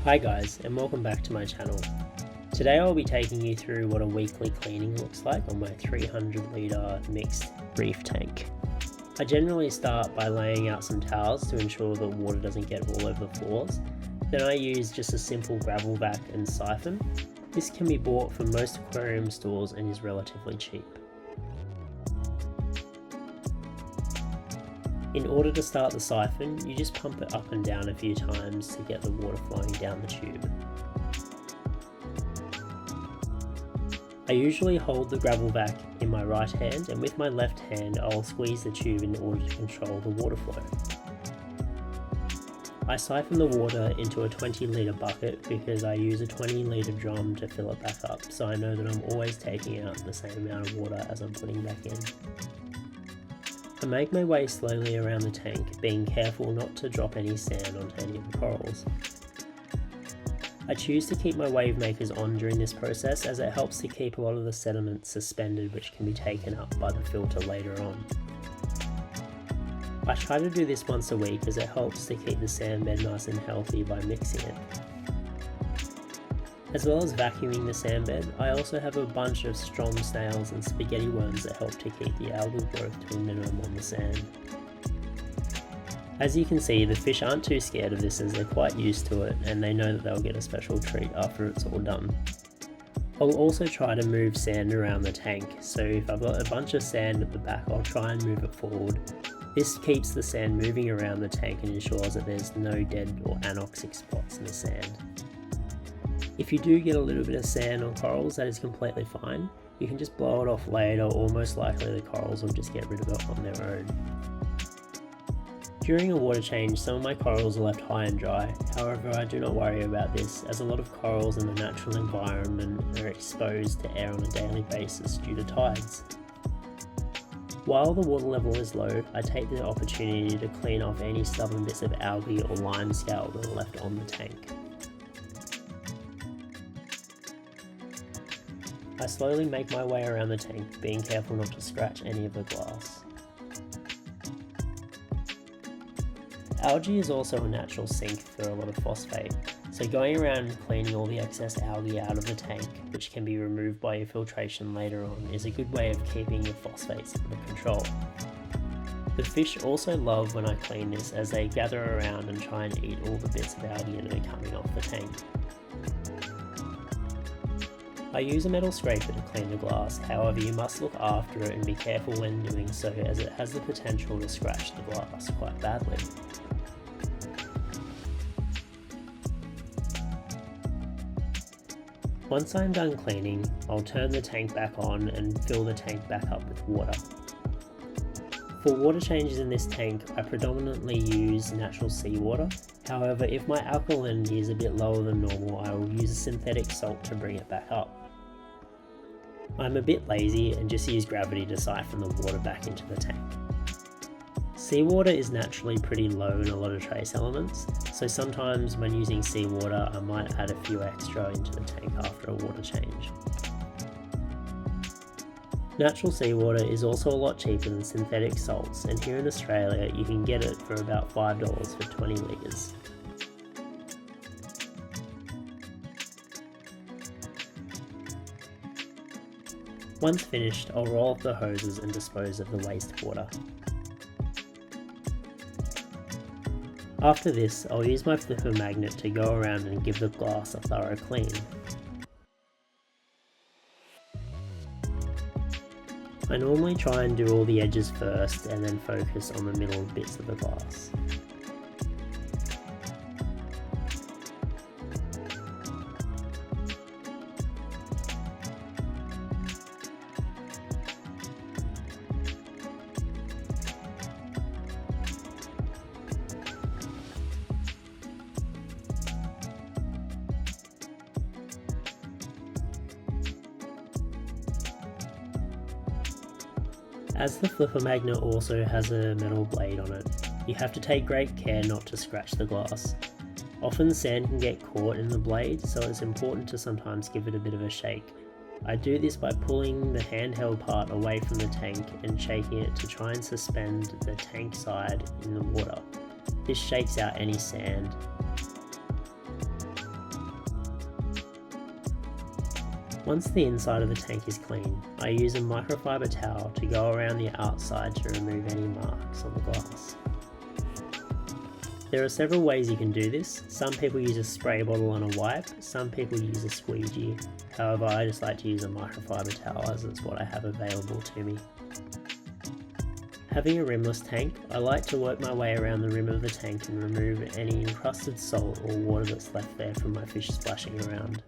Hi guys, and welcome back to my channel. Today I'll be taking you through what a weekly cleaning looks like on my 300 litre mixed reef tank. I generally start by laying out some towels to ensure that water doesn't get all over the floors. Then I use just a simple gravel vac and siphon. This can be bought from most aquarium stores and is relatively cheap. In order to start the siphon, you just pump it up and down a few times to get the water flowing down the tube. I usually hold the gravel vac in my right hand, and with my left hand I'll squeeze the tube in order to control the water flow. I siphon the water into a 20 litre bucket because I use a 20 litre drum to fill it back up, so I know that I'm always taking out the same amount of water as I'm putting back in. I make my way slowly around the tank, being careful not to drop any sand onto any of the corals. I choose to keep my wave makers on during this process as it helps to keep a lot of the sediment suspended, which can be taken up by the filter later on. I try to do this once a week as it helps to keep the sand bed nice and healthy by mixing it. As well as vacuuming the sand bed, I also have a bunch of strom snails and spaghetti worms that help to keep the algal growth to a minimum on the sand. As you can see, the fish aren't too scared of this as they're quite used to it and they know that they'll get a special treat after it's all done. I'll also try to move sand around the tank, so if I've got a bunch of sand at the back, I'll try and move it forward. This keeps the sand moving around the tank and ensures that there's no dead or anoxic spots in the sand. If you do get a little bit of sand on corals, that is completely fine. You can just blow it off later, or most likely the corals will just get rid of it on their own. During a water change, some of my corals are left high and dry. However, I do not worry about this, as a lot of corals in the natural environment are exposed to air on a daily basis due to tides. While the water level is low, I take the opportunity to clean off any stubborn bits of algae or lime scale that are left on the tank. I slowly make my way around the tank, being careful not to scratch any of the glass. Algae is also a natural sink for a lot of phosphate, so going around and cleaning all the excess algae out of the tank, which can be removed by your filtration later on, is a good way of keeping your phosphates under control. The fish also love when I clean this, as they gather around and try and eat all the bits of algae that are coming off the tank. I use a metal scraper to clean the glass, however you must look after it and be careful when doing so, as it has the potential to scratch the glass quite badly. Once I'm done cleaning, I'll turn the tank back on and fill the tank back up with water. For water changes in this tank, I predominantly use natural seawater. However, if my alkalinity is a bit lower than normal, I will use a synthetic salt to bring it back up. I'm a bit lazy and just use gravity to siphon the water back into the tank. Seawater is naturally pretty low in a lot of trace elements, so sometimes when using seawater I might add a few extra into the tank after a water change. Natural seawater is also a lot cheaper than synthetic salts, and here in Australia you can get it for about $5 for 20 litres. Once finished, I'll roll off the hoses and dispose of the wastewater. After this, I'll use my flipper magnet to go around and give the glass a thorough clean. I normally try and do all the edges first and then focus on the middle bits of the glass. As the flipper magnet also has a metal blade on it, you have to take great care not to scratch the glass. Often sand can get caught in the blade, so it's important to sometimes give it a bit of a shake. I do this by pulling the handheld part away from the tank and shaking it to try and suspend the tank side in the water. This shakes out any sand. Once the inside of the tank is clean, I use a microfiber towel to go around the outside to remove any marks on the glass. There are several ways you can do this. Some people use a spray bottle and a wipe, some people use a squeegee. However, I just like to use a microfiber towel as it's what I have available to me. Having a rimless tank, I like to work my way around the rim of the tank and remove any encrusted salt or water that's left there from my fish splashing around.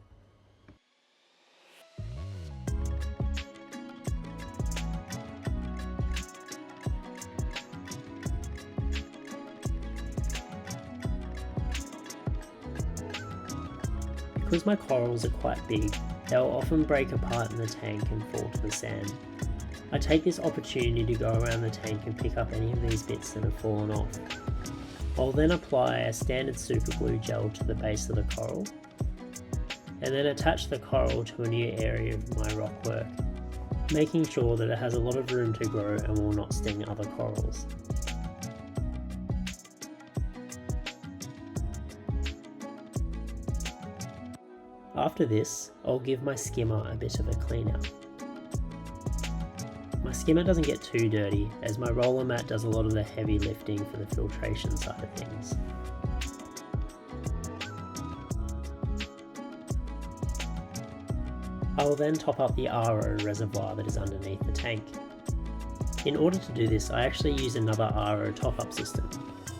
Because my corals are quite big, they'll often break apart in the tank and fall to the sand. I take this opportunity to go around the tank and pick up any of these bits that have fallen off. I'll then apply a standard super glue gel to the base of the coral, and then attach the coral to a new area of my rock work, making sure that it has a lot of room to grow and will not sting other corals. After this, I'll give my skimmer a bit of a clean out. My skimmer doesn't get too dirty as my roller mat does a lot of the heavy lifting for the filtration side of things. I will then top up the RO reservoir that is underneath the tank. In order to do this, I actually use another RO top-up system.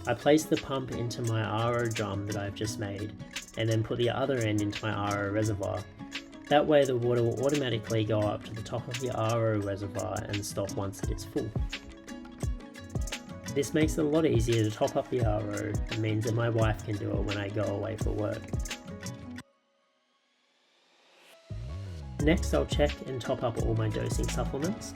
I place the pump into my RO drum that I've just made, and then put the other end into my RO reservoir. That way the water will automatically go up to the top of the RO reservoir and stop once it is full. This makes it a lot easier to top up the RO and means that my wife can do it when I go away for work. Next, I'll check and top up all my dosing supplements.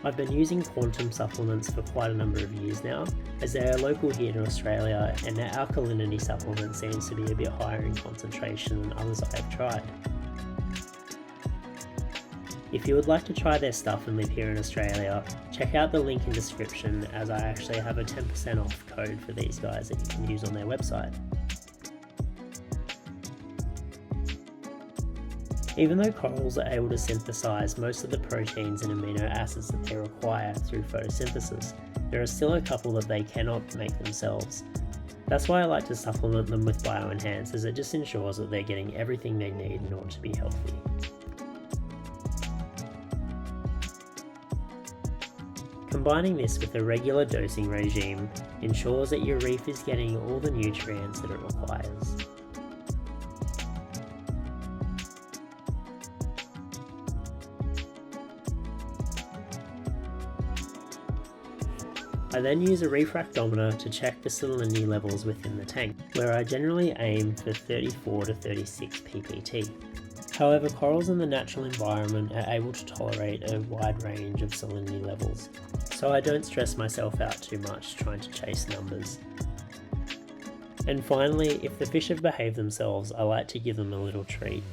I've been using Quantum supplements for quite a number of years now, as they are local here in Australia and their alkalinity supplement seems to be a bit higher in concentration than others I have tried. If you would like to try their stuff and live here in Australia, check out the link in description as I actually have a 10% off code for these guys that you can use on their website. Even though corals are able to synthesize most of the proteins and amino acids that they require through photosynthesis, there are still a couple that they cannot make themselves. That's why I like to supplement them with bioenhance, as it just ensures that they're getting everything they need in order to be healthy. Combining this with a regular dosing regime ensures that your reef is getting all the nutrients that it requires. I then use a refractometer to check the salinity levels within the tank, where I generally aim for 34 to 36 ppt. However, corals in the natural environment are able to tolerate a wide range of salinity levels, so I don't stress myself out too much trying to chase numbers. And finally, if the fish have behaved themselves, I like to give them a little treat.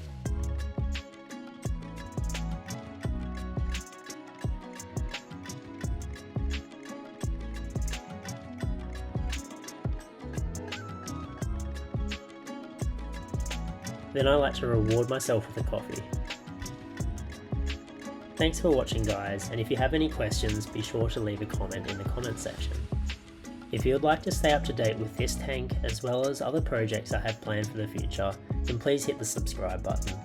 Then I like to reward myself with a coffee. Thanks for watching guys, and if you have any questions, be sure to leave a comment in the comment section. If you would like to stay up to date with this tank as well as other projects I have planned for the future, then please hit the subscribe button.